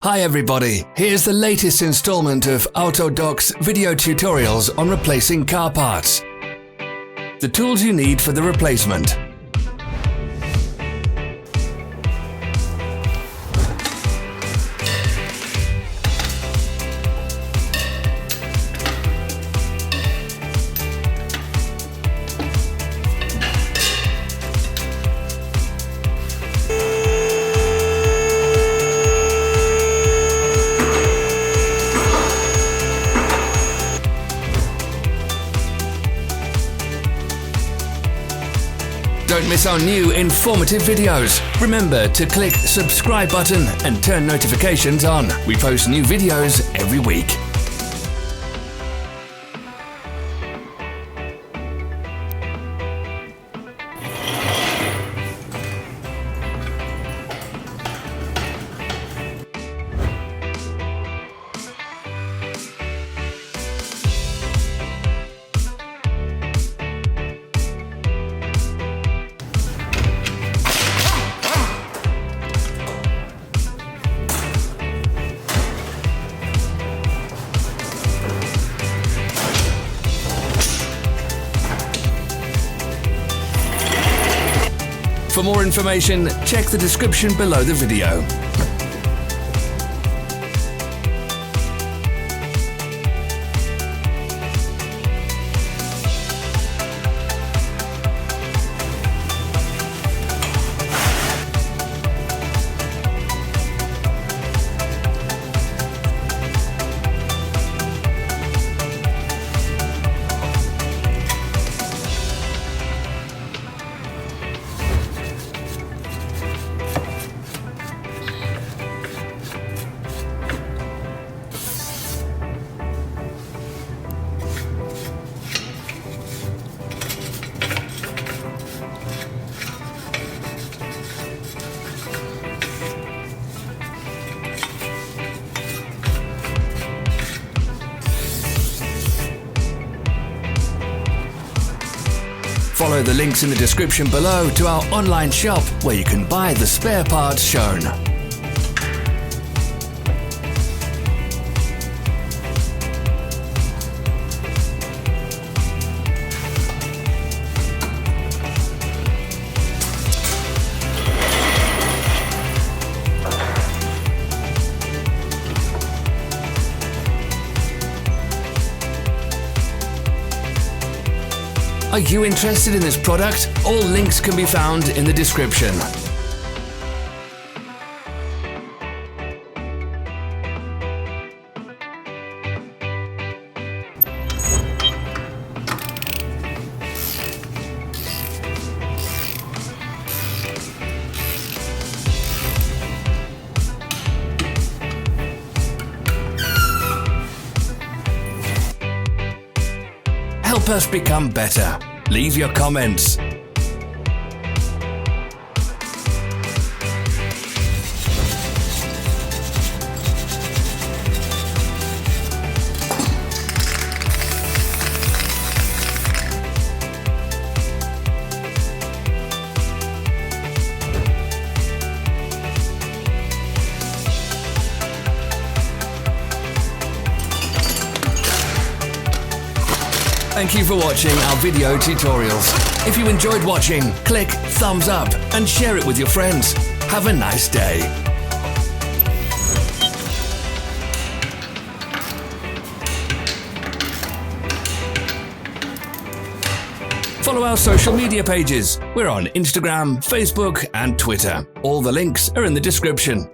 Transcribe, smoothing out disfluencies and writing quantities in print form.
Hi everybody, here's the latest installment of Autodoc's video tutorials on replacing car parts. The tools you need for the replacement. Don't miss our new informative videos. Remember to click subscribe button and turn notifications on. We post new videos every week. For more information, check the description below the video. Follow the links in the description below to our online shop where you can buy the spare parts shown. Are you interested in this product? All links can be found in the description. Help us become better. Leave your comments. Thank you for watching our video tutorials. If you enjoyed watching, click thumbs up and share it with your friends. Have a nice day. Follow our social media pages. We're on Instagram, Facebook, and Twitter. All the links are in the description.